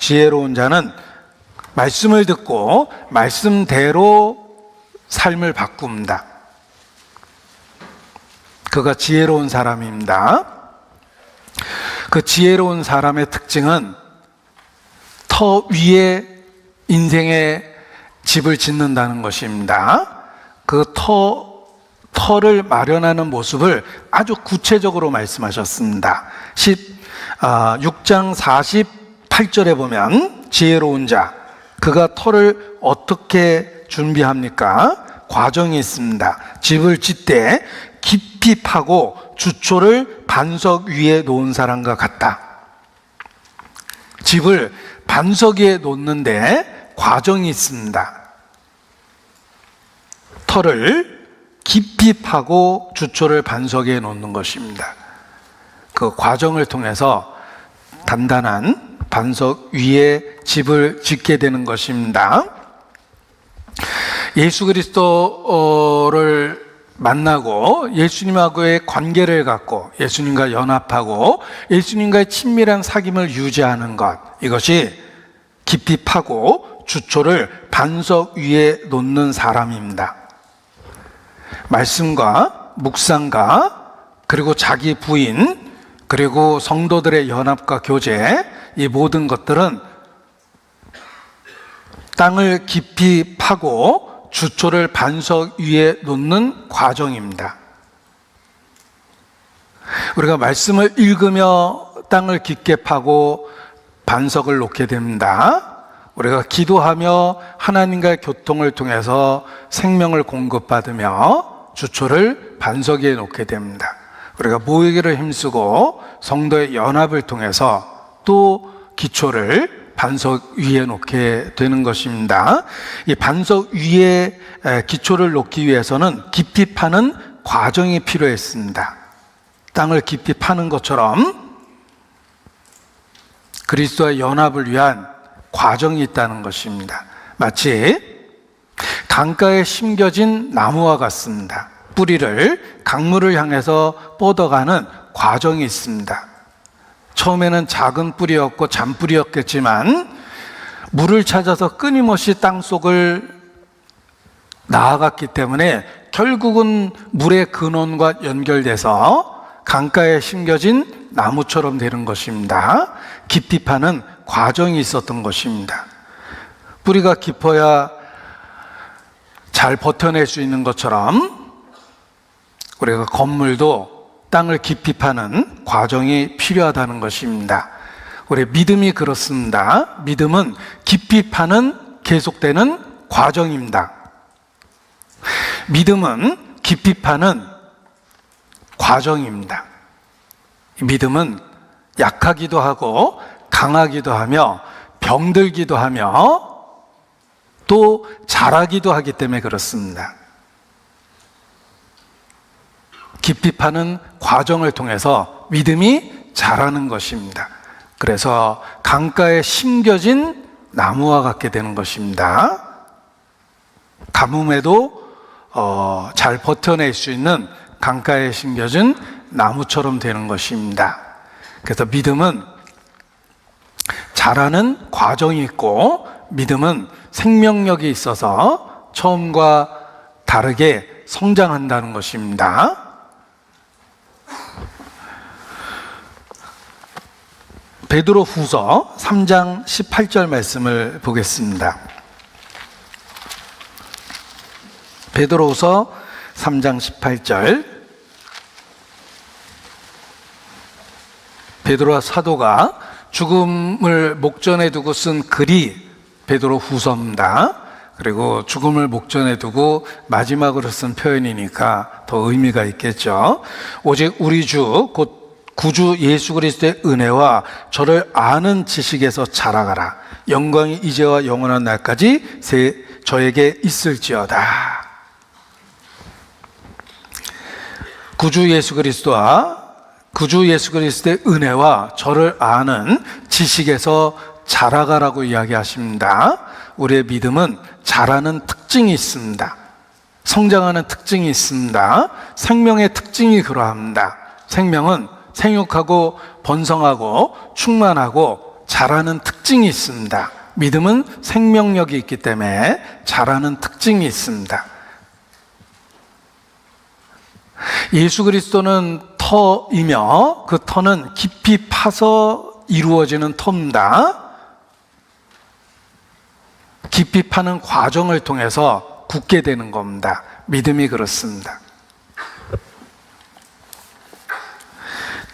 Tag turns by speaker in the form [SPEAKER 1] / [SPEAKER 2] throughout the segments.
[SPEAKER 1] 지혜로운 자는 말씀을 듣고 말씀대로 삶을 바꿉니다. 그가 지혜로운 사람입니다. 그 지혜로운 사람의 특징은 터 위에 인생의 집을 짓는다는 것입니다. 그 터를 마련하는 모습을 아주 구체적으로 말씀하셨습니다. 6장 48절에 보면 지혜로운 자, 그가 터를 어떻게 준비합니까? 과정이 있습니다. 집을 짓되 깊이 파고 주초를 반석 위에 놓은 사람과 같다. 집을 반석 위에 놓는데 과정이 있습니다. 터를 깊이 파고 주초를 반석 위에 놓는 것입니다. 그 과정을 통해서 단단한 반석 위에 집을 짓게 되는 것입니다. 예수 그리스도를 만나고 예수님하고의 관계를 갖고 예수님과 연합하고 예수님과의 친밀한 사귐을 유지하는 것, 이것이 깊이 파고 주초를 반석 위에 놓는 사람입니다. 말씀과 묵상과 그리고 자기 부인 그리고 성도들의 연합과 교제, 이 모든 것들은 땅을 깊이 파고 주초를 반석 위에 놓는 과정입니다. 우리가 말씀을 읽으며 땅을 깊게 파고 반석을 놓게 됩니다. 우리가 기도하며 하나님과의 교통을 통해서 생명을 공급받으며 주초를 반석 위에 놓게 됩니다. 우리가 모이기를 힘쓰고 성도의 연합을 통해서 또 기초를 반석 위에 놓게 되는 것입니다. 이 반석 위에 기초를 놓기 위해서는 깊이 파는 과정이 필요했습니다. 땅을 깊이 파는 것처럼 그리스도와 연합을 위한 과정이 있다는 것입니다. 마치 강가에 심겨진 나무와 같습니다. 뿌리를 강물을 향해서 뻗어가는 과정이 있습니다. 처음에는 작은 뿌리였고 잔뿌리였겠지만 물을 찾아서 끊임없이 땅속을 나아갔기 때문에 결국은 물의 근원과 연결돼서 강가에 심겨진 나무처럼 되는 것입니다. 깊이 파는 과정이 있었던 것입니다. 뿌리가 깊어야 잘 버텨낼 수 있는 것처럼 우리가 건물도 땅을 깊이 파는 과정이 필요하다는 것입니다. 우리 믿음이 그렇습니다. 믿음은 깊이 파는 계속되는 과정입니다. 믿음은 깊이 파는 과정입니다. 믿음은 약하기도 하고 강하기도 하며 병들기도 하며 또 자라기도 하기 때문에 그렇습니다. 깊이 파는 과정을 통해서 믿음이 자라는 것입니다. 그래서 강가에 심겨진 나무와 같게 되는 것입니다. 가뭄에도 잘 버텨낼 수 있는 강가에 심겨진 나무처럼 되는 것입니다. 그래서 믿음은 자라는 과정이 있고 믿음은 생명력이 있어서 처음과 다르게 성장한다는 것입니다. 베드로 후서 3장 18절 말씀을 보겠습니다. 베드로 후서 3장 18절. 베드로 사도가 죽음을 목전에 두고 쓴 글이 베드로 후서입니다. 그리고 죽음을 목전에 두고 마지막으로 쓴 표현이니까 더 의미가 있겠죠. 오직 우리 주 곧 구주 예수 그리스도의 은혜와 저를 아는 지식에서 자라가라. 영광이 이제와 영원한 날까지 저에게 있을지어다. 구주 예수 그리스도의 은혜와 저를 아는 지식에서 자라가라고 이야기하십니다. 우리의 믿음은 자라는 특징이 있습니다. 성장하는 특징이 있습니다. 생명의 특징이 그러합니다. 생명은 생육하고 번성하고 충만하고 자라는 특징이 있습니다. 믿음은 생명력이 있기 때문에 자라는 특징이 있습니다. 예수 그리스도는 터이며 그 터는 깊이 파서 이루어지는 터입니다. 깊이 파는 과정을 통해서 굳게 되는 겁니다. 믿음이 그렇습니다.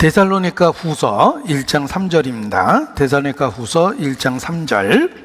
[SPEAKER 1] 데살로니가 후서 1장 3절입니다. 데살로니가 후서 1장 3절.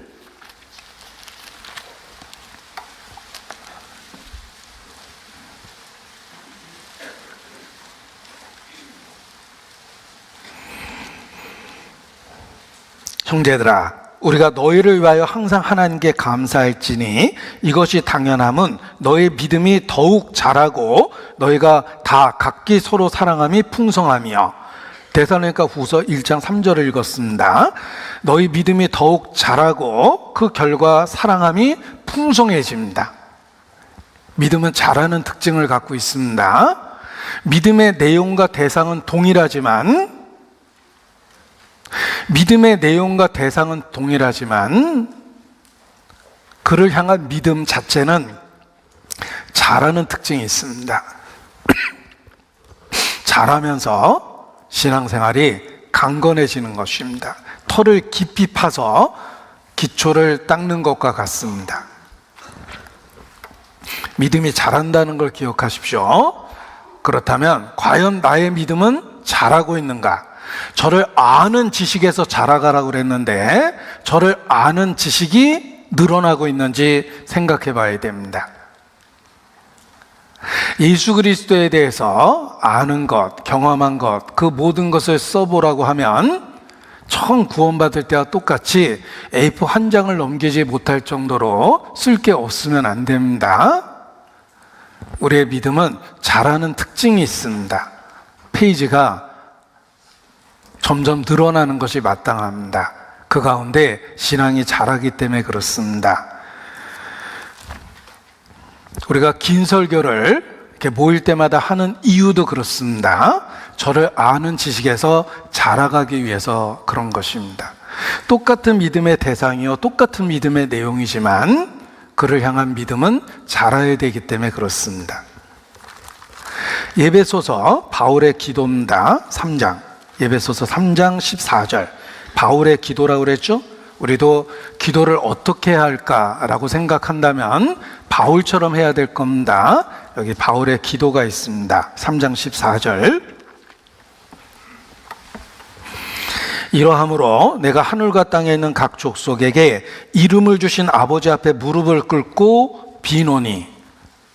[SPEAKER 1] 형제들아, 우리가 너희를 위하여 항상 하나님께 감사할지니 이것이 당연함은 너희 믿음이 더욱 자라고 너희가 다 각기 서로 사랑함이 풍성하며. 데살로니가 후서 1장 3절을 읽었습니다. 너희 믿음이 더욱 자라고 그 결과 사랑함이 풍성해집니다. 믿음은 자라는 특징을 갖고 있습니다. 믿음의 내용과 대상은 동일하지만 그를 향한 믿음 자체는 자라는 특징이 있습니다. 자라면서 신앙생활이 강건해지는 것입니다. 터를 깊이 파서 기초를 닦는 것과 같습니다. 믿음이 자란다는 걸 기억하십시오. 그렇다면 과연 나의 믿음은 자라고 있는가? 저를 아는 지식에서 자라가라고 그랬는데 저를 아는 지식이 늘어나고 있는지 생각해 봐야 됩니다. 예수 그리스도에 대해서 아는 것, 경험한 것, 그 모든 것을 써보라고 하면 처음 구원받을 때와 똑같이 A4 한 장을 넘기지 못할 정도로 쓸 게 없으면 안 됩니다. 우리의 믿음은 자라는 특징이 있습니다. 페이지가 점점 늘어나는 것이 마땅합니다. 그 가운데 신앙이 자라기 때문에 그렇습니다. 우리가 긴 설교를 이렇게 모일 때마다 하는 이유도 그렇습니다. 저를 아는 지식에서 자라가기 위해서 그런 것입니다. 똑같은 믿음의 대상이요, 똑같은 믿음의 내용이지만 그를 향한 믿음은 자라야 되기 때문에 그렇습니다. 예배소서 바울의 기도입니다. 3장. 예배소서 3장 14절. 바울의 기도라고 그랬죠? 우리도 기도를 어떻게 해야 할까라고 생각한다면 바울처럼 해야 될 겁니다. 여기 바울의 기도가 있습니다. 3장 14절. 이러함으로 내가 하늘과 땅에 있는 각 족속에게 이름을 주신 아버지 앞에 무릎을 꿇고 비노니.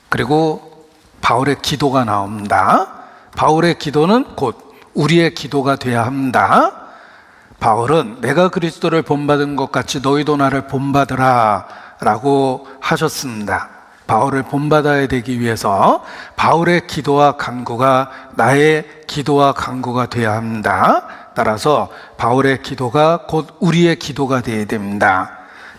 [SPEAKER 1] 그리고 바울의 기도가 나옵니다. 바울의 기도는 곧 우리의 기도가 되어야 합니다. 바울은 내가 그리스도를 본받은 것 같이 너희도 나를 본받으라 라고 하셨습니다. 바울을 본받아야 되기 위해서 바울의 기도와 간구가 나의 기도와 간구가 되어야 합니다. 따라서 바울의 기도가 곧 우리의 기도가 되어야 됩니다.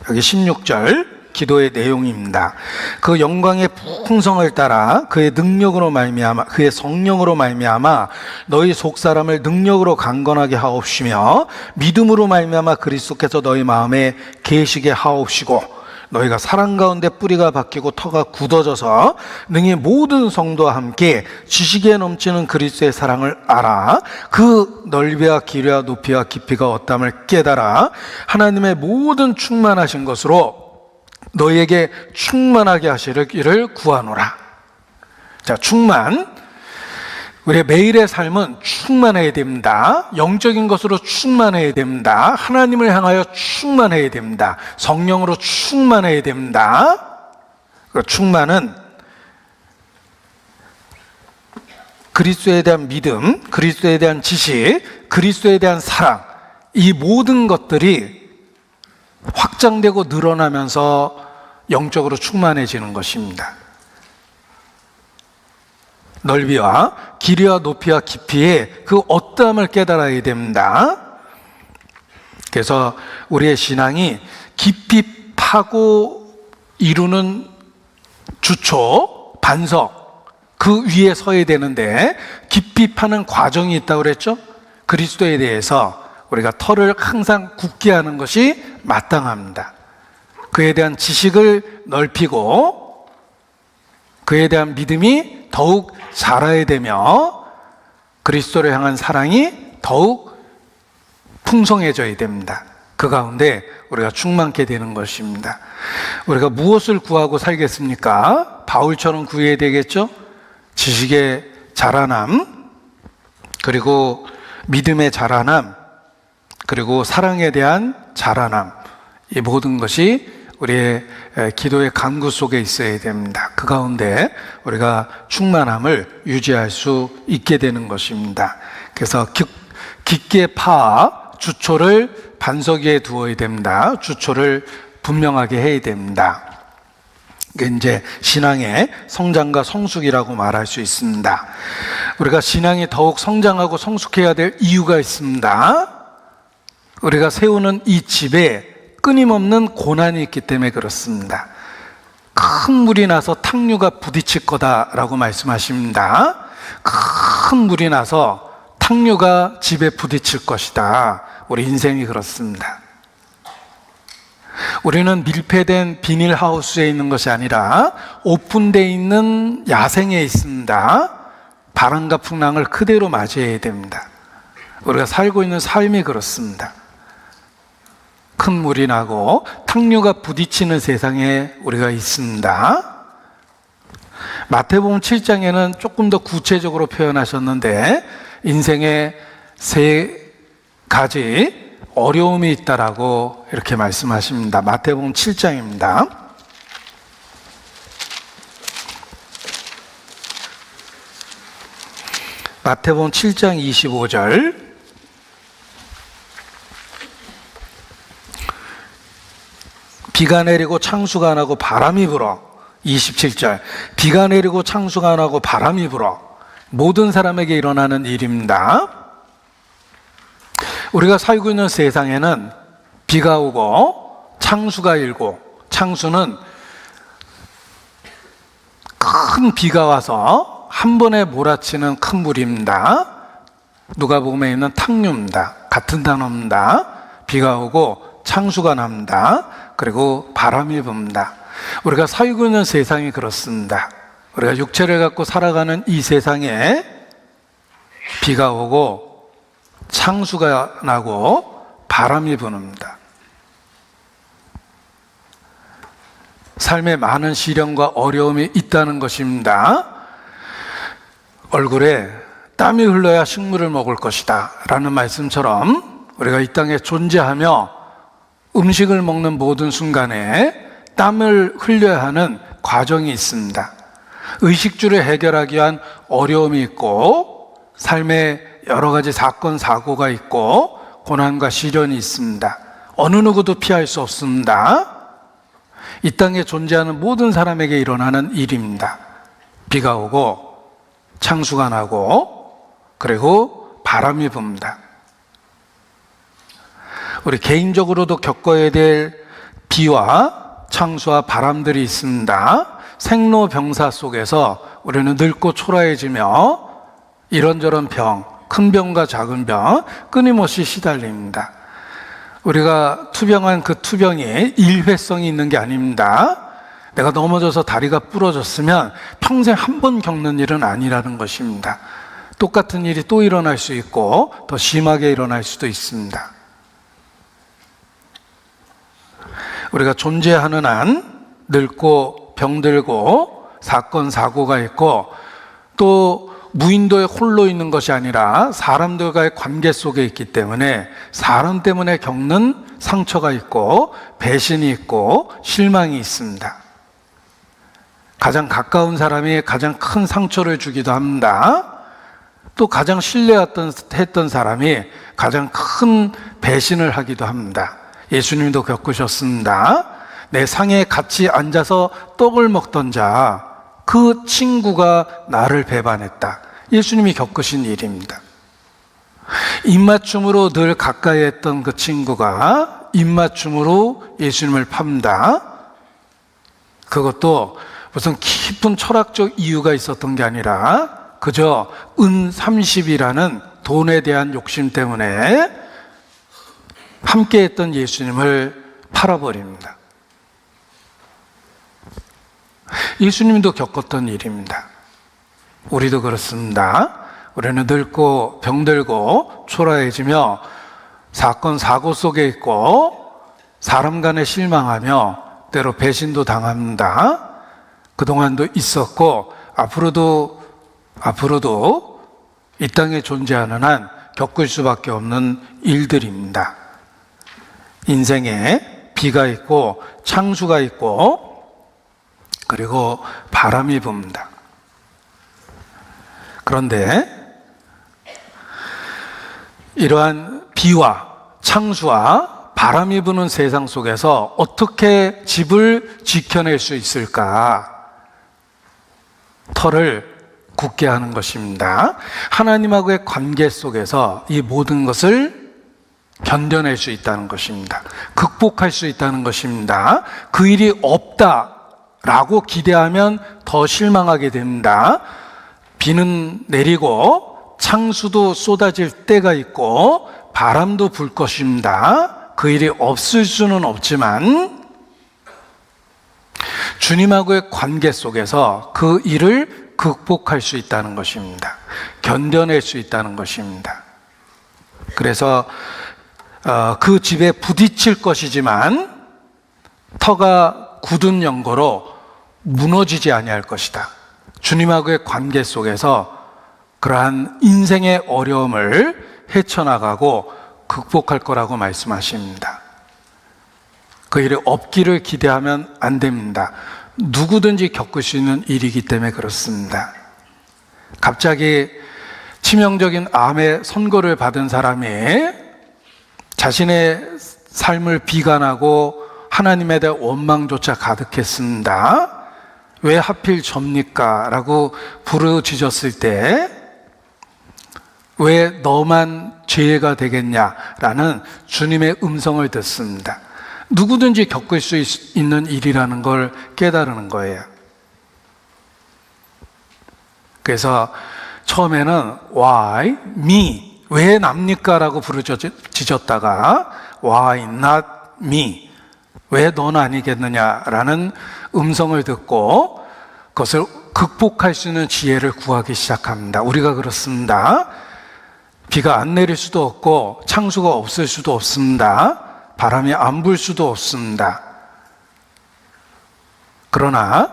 [SPEAKER 1] 여기 16절 기도의 내용입니다. 그 영광의 풍성을 따라 그의 능력으로 말미암아 그의 성령으로 말미암아 너희 속사람을 능력으로 강건하게 하옵시며 믿음으로 말미암아 그리스도께서 너희 마음에 계시게 하옵시고 너희가 사랑 가운데 뿌리가 박히고 터가 굳어져서 능히 모든 성도와 함께 지식에 넘치는 그리스도의 사랑을 알아 그 넓이와 길이와 높이와 깊이가 어떠함을 깨달아 하나님의 모든 충만하신 것으로 너희에게 충만하게 하시기를 구하노라. 자, 충만. 우리의 매일의 삶은 충만해야 됩니다. 영적인 것으로 충만해야 됩니다. 하나님을 향하여 충만해야 됩니다. 성령으로 충만해야 됩니다. 그 충만은 그리스도에 대한 믿음, 그리스도에 대한 지식, 그리스도에 대한 사랑, 이 모든 것들이 확장되고 늘어나면서 영적으로 충만해지는 것입니다. 넓이와 길이와 높이와 깊이의 그 어떠함을 깨달아야 됩니다. 그래서 우리의 신앙이 깊이 파고 이루는 주초, 반석 그 위에 서야 되는데 깊이 파는 과정이 있다고 그랬죠? 그리스도에 대해서 우리가 털을 항상 굳게 하는 것이 마땅합니다. 그에 대한 지식을 넓히고 그에 대한 믿음이 더욱 자라야 되며 그리스도를 향한 사랑이 더욱 풍성해져야 됩니다. 그 가운데 우리가 충만케 되는 것입니다. 우리가 무엇을 구하고 살겠습니까? 바울처럼 구해야 되겠죠? 지식의 자라남, 그리고 믿음의 자라남, 그리고 사랑에 대한 자라남, 이 모든 것이 우리의 기도의 간구 속에 있어야 됩니다. 그 가운데 우리가 충만함을 유지할 수 있게 되는 것입니다. 그래서 깊게 파 주초를 반석 위에 두어야 됩니다. 주초를 분명하게 해야 됩니다. 이게 이제 신앙의 성장과 성숙이라고 말할 수 있습니다. 우리가 신앙이 더욱 성장하고 성숙해야 될 이유가 있습니다. 우리가 세우는 이 집에 끊임없는 고난이 있기 때문에 그렇습니다. 큰 물이 나서 탕류가 부딪힐 거다라고 말씀하십니다. 큰 물이 나서 탕류가 집에 부딪힐 것이다. 우리 인생이 그렇습니다. 우리는 밀폐된 비닐하우스에 있는 것이 아니라 오픈되어 있는 야생에 있습니다. 바람과 풍랑을 그대로 맞이해야 됩니다. 우리가 살고 있는 삶이 그렇습니다. 큰 물이 나고 탕류가 부딪히는 세상에 우리가 있습니다. 마태복음 7장에는 조금 더 구체적으로 표현하셨는데 인생에 세 가지 어려움이 있다라고 이렇게 말씀하십니다. 마태복음 7장입니다. 마태복음 7장 25절. 비가 내리고 창수가 안 하고 바람이 불어. 27절. 비가 내리고 창수가 안 하고 바람이 불어. 모든 사람에게 일어나는 일입니다. 우리가 살고 있는 세상에는 비가 오고 창수가 일고, 창수는 큰 비가 와서 한 번에 몰아치는 큰 물입니다. 누가복음에 있는 탕류입니다. 같은 단어입니다. 비가 오고 창수가 납니다. 그리고 바람이 붑니다. 우리가 살고 있는 세상이 그렇습니다. 우리가 육체를 갖고 살아가는 이 세상에 비가 오고 창수가 나고 바람이 부는다. 삶에 많은 시련과 어려움이 있다는 것입니다. 얼굴에 땀이 흘러야 식물을 먹을 것이다 라는 말씀처럼 우리가 이 땅에 존재하며 음식을 먹는 모든 순간에 땀을 흘려야 하는 과정이 있습니다. 의식주를 해결하기 위한 어려움이 있고 삶에 여러 가지 사건, 사고가 있고 고난과 시련이 있습니다. 어느 누구도 피할 수 없습니다. 이 땅에 존재하는 모든 사람에게 일어나는 일입니다. 비가 오고 창수가 나고 그리고 바람이 붑니다. 우리 개인적으로도 겪어야 될 비와 창수와 바람들이 있습니다. 생로병사 속에서 우리는 늙고 초라해지며 이런저런 병, 큰 병과 작은 병 끊임없이 시달립니다. 우리가 투병한 그 투병이 일회성이 있는 게 아닙니다. 내가 넘어져서 다리가 부러졌으면 평생 한 번 겪는 일은 아니라는 것입니다. 똑같은 일이 또 일어날 수 있고 더 심하게 일어날 수도 있습니다. 우리가 존재하는 한 늙고 병들고 사건 사고가 있고 또 무인도에 홀로 있는 것이 아니라 사람들과의 관계 속에 있기 때문에 사람 때문에 겪는 상처가 있고 배신이 있고 실망이 있습니다. 가장 가까운 사람이 가장 큰 상처를 주기도 합니다. 또 가장 신뢰했던 사람이 가장 큰 배신을 하기도 합니다. 예수님도 겪으셨습니다. 내 상에 같이 앉아서 떡을 먹던 자, 그 친구가 나를 배반했다. 예수님이 겪으신 일입니다. 입맞춤으로 늘 가까이 했던 그 친구가 입맞춤으로 예수님을 팝니다. 그것도 무슨 깊은 철학적 이유가 있었던 게 아니라 그저 은 30이라는 돈에 대한 욕심 때문에 함께 했던 예수님을 팔아버립니다. 예수님도 겪었던 일입니다. 우리도 그렇습니다. 우리는 늙고 병들고 초라해지며 사건 사고 속에 있고 사람 간에 실망하며 때로 배신도 당합니다. 그동안도 있었고 앞으로도 이 땅에 존재하는 한 겪을 수밖에 없는 일들입니다. 인생에 비가 있고 창수가 있고 그리고 바람이 붑니다. 그런데 이러한 비와 창수와 바람이 부는 세상 속에서 어떻게 집을 지켜낼 수 있을까? 터를 굳게 하는 것입니다. 하나님하고의 관계 속에서 이 모든 것을 견뎌낼 수 있다는 것입니다. 극복할 수 있다는 것입니다. 그 일이 없다라고 기대하면 더 실망하게 됩니다. 비는 내리고 창수도 쏟아질 때가 있고 바람도 불 것입니다. 그 일이 없을 수는 없지만 주님하고의 관계 속에서 그 일을 극복할 수 있다는 것입니다. 견뎌낼 수 있다는 것입니다. 그래서 그 집에 부딪힐 것이지만 터가 굳은 연고로 무너지지 아니할 것이다. 주님하고의 관계 속에서 그러한 인생의 어려움을 헤쳐나가고 극복할 거라고 말씀하십니다. 그 일이 없기를 기대하면 안 됩니다. 누구든지 겪을 수 있는 일이기 때문에 그렇습니다. 갑자기 치명적인 암의 선고를 받은 사람이 자신의 삶을 비관하고 하나님에 대한 원망조차 가득했습니다. 왜 하필 접니까? 라고 부르짖었을 때 왜 너만 죄가 되겠냐라는 주님의 음성을 듣습니다. 누구든지 겪을 수 있는 일이라는 걸 깨달는 거예요. 그래서 처음에는 why me? 왜 납니까? 라고 부르짖었다가 why not me? 왜 넌 아니겠느냐라는 음성을 듣고 그것을 극복할 수 있는 지혜를 구하기 시작합니다. 우리가 그렇습니다. 비가 안 내릴 수도 없고 창수가 없을 수도 없습니다. 바람이 안 불 수도 없습니다. 그러나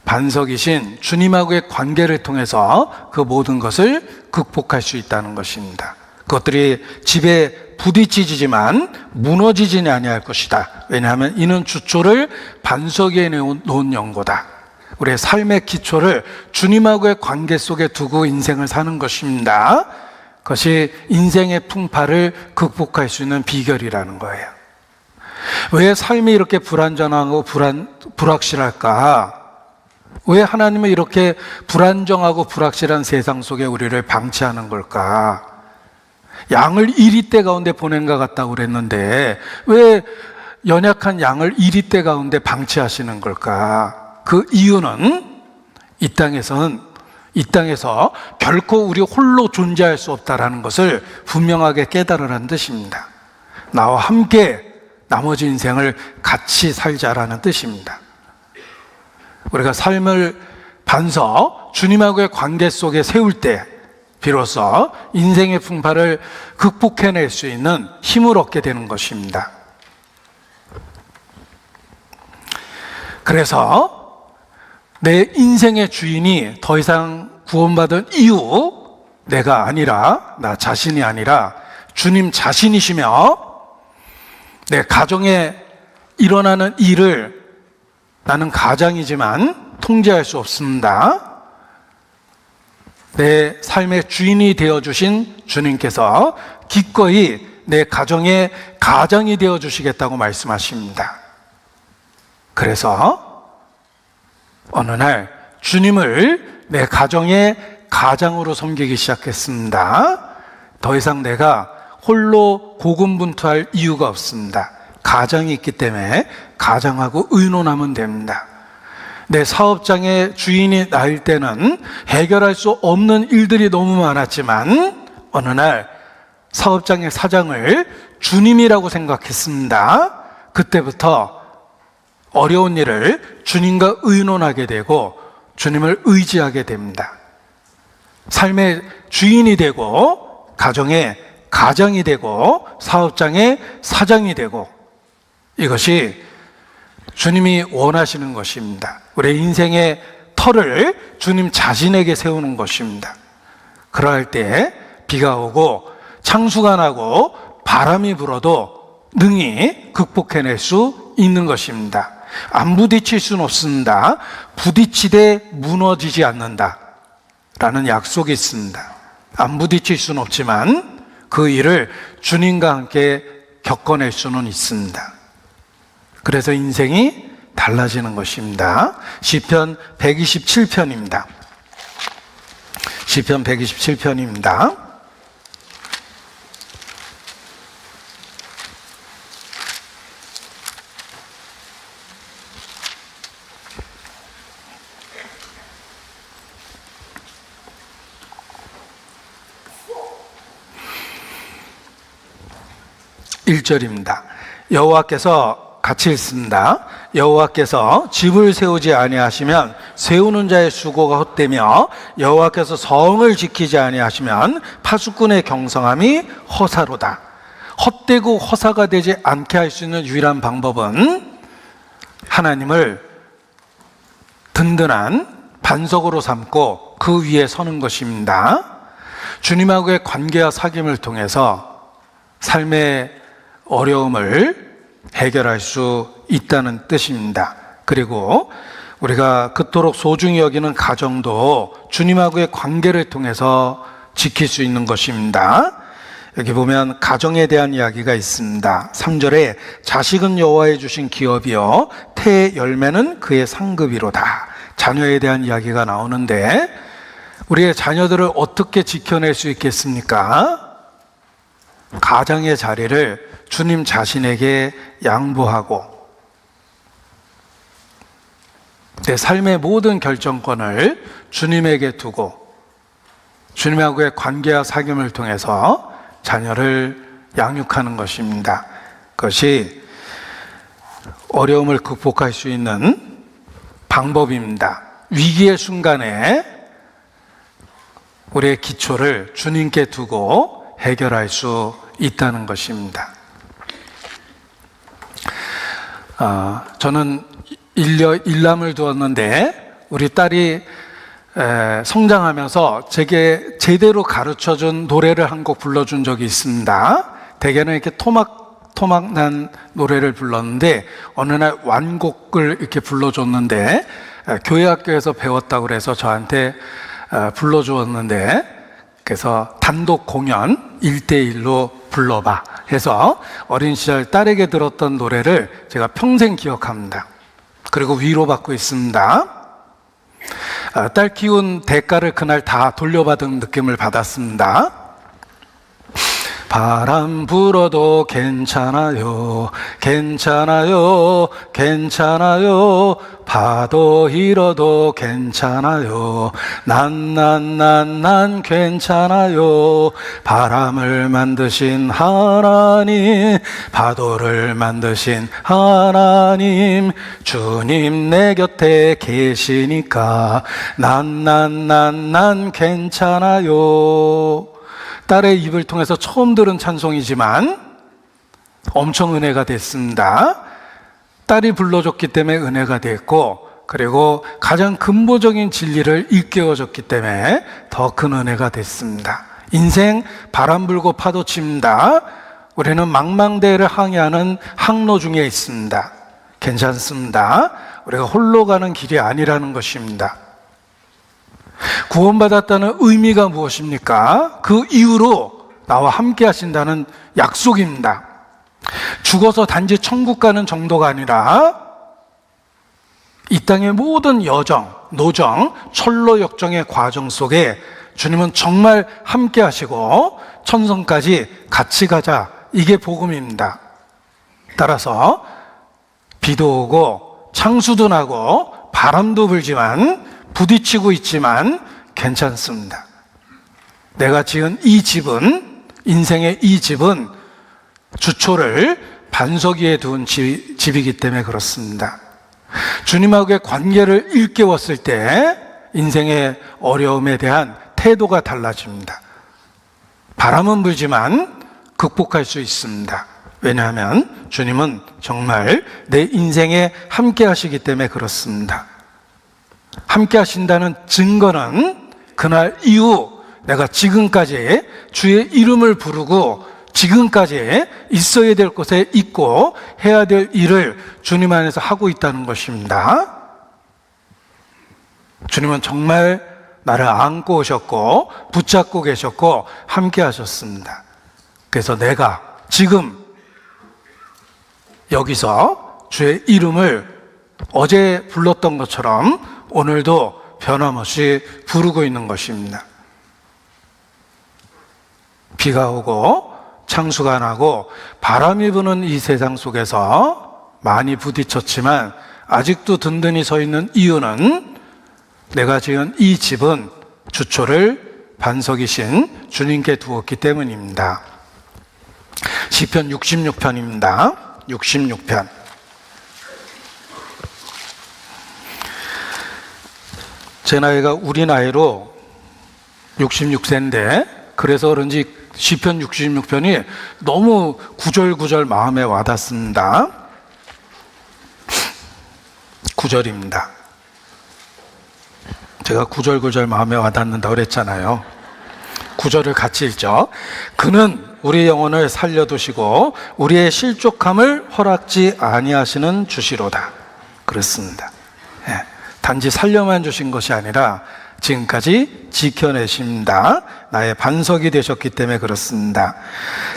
[SPEAKER 1] 반석이신 주님하고의 관계를 통해서 그 모든 것을 극복할 수 있다는 것입니다. 그것들이 집에 부딪히지만 무너지지는 아니할 것이다. 왜냐하면 이는 주초를 반석 위에 놓은 연고다. 우리의 삶의 기초를 주님하고의 관계 속에 두고 인생을 사는 것입니다. 그것이 인생의 풍파를 극복할 수 있는 비결이라는 거예요. 왜 삶이 이렇게 불안정하고 불확실할까? 왜 하나님은 이렇게 불안정하고 불확실한 세상 속에 우리를 방치하는 걸까? 양을 1위대 가운데 보낸 것 같다고 그랬는데 왜 연약한 양을 1위대 가운데 방치하시는 걸까? 그 이유는 이 땅에서 결코 우리 홀로 존재할 수 없다라는 것을 분명하게 깨달으라는 뜻입니다. 나와 함께 나머지 인생을 같이 살자라는 뜻입니다. 우리가 삶을 반석, 주님하고의 관계 속에 세울 때 비로소 인생의 풍파를 극복해낼 수 있는 힘을 얻게 되는 것입니다. 그래서 내 인생의 주인이 더 이상 구원받은 이유, 내가 아니라, 나 자신이 아니라 주님 자신이시며 내 가정에 일어나는 일을 나는 가장이지만 통제할 수 없습니다. 내 삶의 주인이 되어주신 주님께서 기꺼이 내 가정의 가장이 되어주시겠다고 말씀하십니다. 그래서 어느 날 주님을 내 가정의 가장으로 섬기기 시작했습니다. 더 이상 내가 홀로 고군분투할 이유가 없습니다. 가장이 있기 때문에 가장하고 의논하면 됩니다. 내 사업장의 주인이 나일 때는 해결할 수 없는 일들이 너무 많았지만 어느 날 사업장의 사장을 주님이라고 생각했습니다. 그때부터 어려운 일을 주님과 의논하게 되고 주님을 의지하게 됩니다. 삶의 주인이 되고 가정의 가장이 되고 사업장의 사장이 되고, 이것이 주님이 원하시는 것입니다. 우리의 인생의 터를 주님 자신에게 세우는 것입니다. 그럴 때 비가 오고 창수가 나고 바람이 불어도 능히 극복해낼 수 있는 것입니다. 안 부딪힐 수는 없습니다. 부딪히되 무너지지 않는다 라는 약속이 있습니다. 안 부딪힐 수는 없지만 그 일을 주님과 함께 겪어낼 수는 있습니다. 그래서 인생이 달라지는 것입니다. 시편 127편입니다. 시편 127편입니다. (1절입니다) 여호와께서 같이 읽습니다. 여호와께서 집을 세우지 아니하시면 세우는 자의 수고가 헛되며 여호와께서 성을 지키지 아니하시면 파수꾼의 경성함이 허사로다. 헛되고 허사가 되지 않게 할 수 있는 유일한 방법은 하나님을 든든한 반석으로 삼고 그 위에 서는 것입니다. 주님하고의 관계와 사귐을 통해서 삶의 어려움을 해결할 수 있다는 뜻입니다. 그리고 우리가 그토록 소중히 여기는 가정도 주님하고의 관계를 통해서 지킬 수 있는 것입니다. 여기 보면 가정에 대한 이야기가 있습니다. 3절에 자식은 여호와의 주신 기업이요 태의 열매는 그의 상급이로다. 자녀에 대한 이야기가 나오는데 우리의 자녀들을 어떻게 지켜낼 수 있겠습니까? 가장의 자리를 주님 자신에게 양보하고 내 삶의 모든 결정권을 주님에게 두고 주님하고의 관계와 사귐을 통해서 자녀를 양육하는 것입니다. 그것이 어려움을 극복할 수 있는 방법입니다. 위기의 순간에 우리의 기초를 주님께 두고 해결할 수 있다는 것입니다. 저는 일남을 두었는데 우리 딸이 성장하면서 제게 제대로 가르쳐준 노래를 한 곡 불러준 적이 있습니다. 대개는 이렇게 토막 난 노래를 불렀는데 어느 날 완곡을 이렇게 불러줬는데 교회 학교에서 배웠다고 그래서 저한테 불러주었는데, 그래서 단독 공연 1대1로 불러봐 해서 어린 시절 딸에게 들었던 노래를 제가 평생 기억합니다. 그리고 위로받고 있습니다. 딸 키운 대가를 그날 다 돌려받은 느낌을 받았습니다. 바람 불어도 괜찮아요, 괜찮아요, 괜찮아요. 파도 일어도 괜찮아요. 난 괜찮아요. 바람을 만드신 하나님, 파도를 만드신 하나님, 주님 내 곁에 계시니까 난 괜찮아요. 딸의 입을 통해서 처음 들은 찬송이지만 엄청 은혜가 됐습니다. 딸이 불러줬기 때문에 은혜가 됐고, 그리고 가장 근본적인 진리를 일깨워줬기 때문에 더 큰 은혜가 됐습니다. 인생 바람 불고 파도 칩니다. 우리는 망망대해를 항해하는 항로 중에 있습니다. 괜찮습니다. 우리가 홀로 가는 길이 아니라는 것입니다. 구원받았다는 의미가 무엇입니까? 그 이후로 나와 함께 하신다는 약속입니다. 죽어서 단지 천국 가는 정도가 아니라 이 땅의 모든 여정, 노정, 철로 역정의 과정 속에 주님은 정말 함께 하시고 천성까지 같이 가자, 이게 복음입니다. 따라서 비도 오고 창수도 나고 바람도 불지만 부딪히고 있지만 괜찮습니다. 내가 지은 이 집은 인생의 이 집은 주초를 반석 위에 둔 집이기 때문에 그렇습니다. 주님하고의 관계를 일깨웠을 때 인생의 어려움에 대한 태도가 달라집니다. 바람은 불지만 극복할 수 있습니다. 왜냐하면 주님은 정말 내 인생에 함께 하시기 때문에 그렇습니다. 함께 하신다는 증거는 그날 이후 내가 지금까지 주의 이름을 부르고 지금까지 있어야 될 곳에 있고 해야 될 일을 주님 안에서 하고 있다는 것입니다. 주님은 정말 나를 안고 오셨고 붙잡고 계셨고 함께 하셨습니다. 그래서 내가 지금 여기서 주의 이름을 어제 불렀던 것처럼 오늘도 변함없이 부르고 있는 것입니다. 비가 오고 창수가 나고 바람이 부는 이 세상 속에서 많이 부딪혔지만 아직도 든든히 서 있는 이유는 내가 지은 이 집은 주초를 반석이신 주님께 두었기 때문입니다. 시편 66편입니다. 66편. 제 나이가 우리 나이로 66세인데 그래서 그런지 시편 66편이 너무 구절구절 마음에 와닿습니다. 9절입니다. 제가 구절구절 마음에 와닿는다고 그랬잖아요. 9절을 같이 읽죠. 그는 우리 영혼을 살려두시고 우리의 실족함을 허락지 아니하시는 주시로다. 그렇습니다. 예, 단지 살려만 주신 것이 아니라 지금까지 지켜내십니다. 나의 반석이 되셨기 때문에 그렇습니다.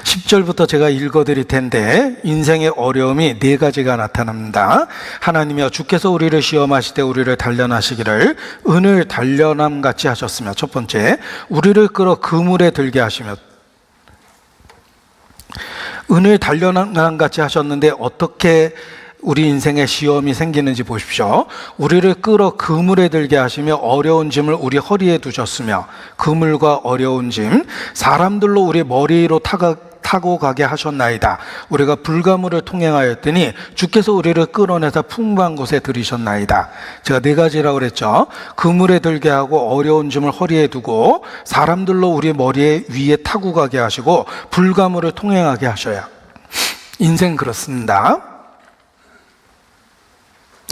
[SPEAKER 1] 10절부터 제가 읽어드릴 텐데 인생의 어려움이 네 가지가 나타납니다. 하나님이여 주께서 우리를 시험하시되 우리를 단련하시기를 은을 단련함 같이 하셨으며, 첫 번째 우리를 끌어 그물에 들게 하시며, 은을 단련함 같이 하셨는데 어떻게 우리 인생에 시험이 생기는지 보십시오. 우리를 끌어 그물에 들게 하시며 어려운 짐을 우리 허리에 두셨으며, 그물과 어려운 짐 사람들로 우리 머리로 타고 가게 하셨나이다. 우리가 불가물을 통행하였더니 주께서 우리를 끌어내서 풍부한 곳에 들이셨나이다. 제가 네 가지라고 그랬죠. 그물에 들게 하고 어려운 짐을 허리에 두고 사람들로 우리 머리에 위에 타고 가게 하시고 불가물을 통행하게 하셔야. 인생 그렇습니다.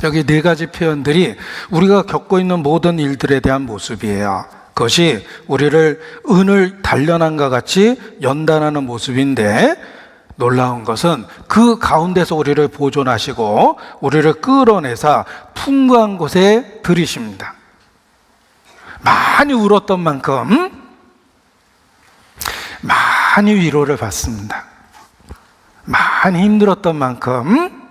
[SPEAKER 1] 여기 네 가지 표현들이 우리가 겪고 있는 모든 일들에 대한 모습이에요. 그것이 우리를 은을 단련함과 같이 연단하는 모습인데, 놀라운 것은 그 가운데서 우리를 보존하시고 우리를 끌어내사 풍부한 곳에 들이십니다. 많이 울었던 만큼 많이 위로를 받습니다. 많이 힘들었던 만큼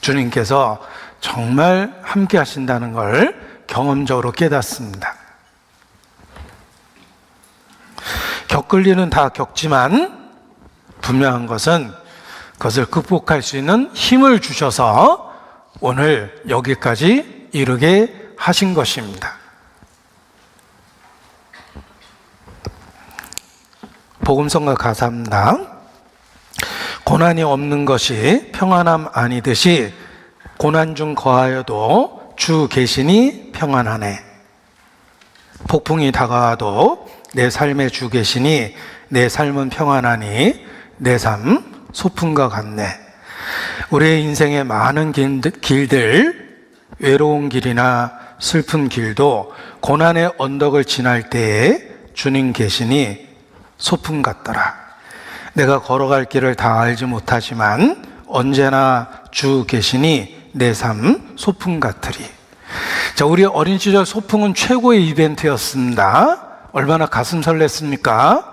[SPEAKER 1] 주님께서 정말 함께 하신다는 걸 경험적으로 깨닫습니다. 겪을 일은 다 겪지만 분명한 것은 그것을 극복할 수 있는 힘을 주셔서 오늘 여기까지 이르게 하신 것입니다. 복음성가 가사입니다. 고난이 없는 것이 평안함 아니듯이 고난 중 거하여도 주 계시니 평안하네. 폭풍이 다가와도 내 삶에 주 계시니 내 삶은 평안하니 내 삶 소풍과 같네. 우리의 인생의 많은 길들, 외로운 길이나 슬픈 길도 고난의 언덕을 지날 때에 주님 계시니 소풍 같더라. 내가 걸어갈 길을 다 알지 못하지만 언제나 주 계시니 내 삶 소풍 같으리. 자, 우리 어린 시절 소풍은 최고의 이벤트였습니다. 얼마나 가슴 설렜습니까?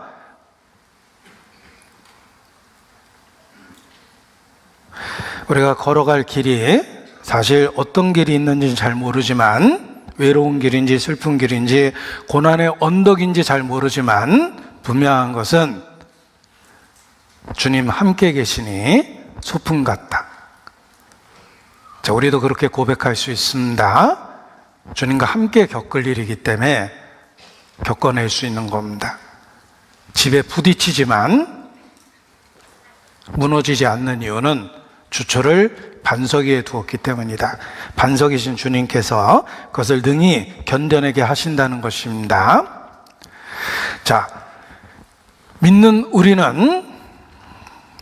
[SPEAKER 1] 우리가 걸어갈 길이 사실 어떤 길이 있는지는 잘 모르지만, 외로운 길인지 슬픈 길인지 고난의 언덕인지 잘 모르지만 분명한 것은 주님 함께 계시니 소풍 같다. 자, 우리도 그렇게 고백할 수 있습니다. 주님과 함께 겪을 일이기 때문에 겪어낼 수 있는 겁니다. 집에 부딪히지만 무너지지 않는 이유는 주초를 반석 위에 두었기 때문이다. 반석이신 주님께서 그것을 능히 견뎌내게 하신다는 것입니다. 자, 믿는 우리는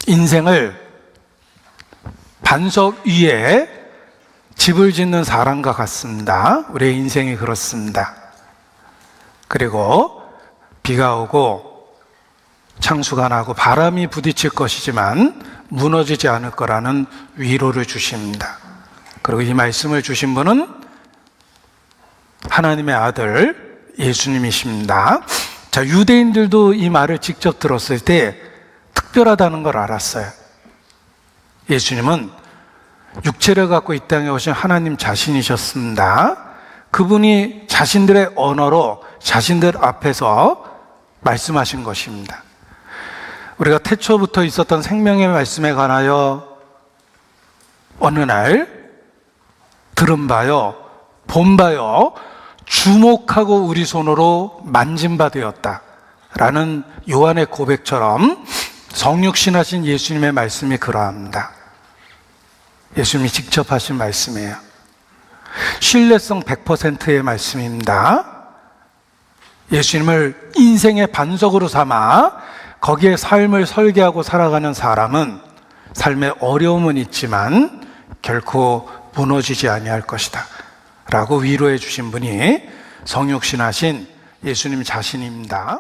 [SPEAKER 1] 인생을 반석 위에 집을 짓는 사람과 같습니다. 우리의 인생이 그렇습니다. 그리고 비가 오고 창수가 나고 바람이 부딪힐 것이지만 무너지지 않을 거라는 위로를 주십니다. 그리고 이 말씀을 주신 분은 하나님의 아들 예수님이십니다. 자, 유대인들도 이 말을 직접 들었을 때 특별하다는 걸 알았어요. 예수님은 육체를 갖고 이 땅에 오신 하나님 자신이셨습니다. 그분이 자신들의 언어로 자신들 앞에서 말씀하신 것입니다. 우리가 태초부터 있었던 생명의 말씀에 관하여 어느 날 들은 바요, 본 바요, 주목하고 우리 손으로 만진 바 되었다라는 요한의 고백처럼 성육신하신 예수님의 말씀이 그러합니다. 예수님이 직접 하신 말씀이에요. 신뢰성 100%의 말씀입니다. 예수님을 인생의 반석으로 삼아 거기에 삶을 설계하고 살아가는 사람은 삶에 어려움은 있지만 결코 무너지지 아니할 것이다 라고 위로해 주신 분이 성육신하신 예수님 자신입니다.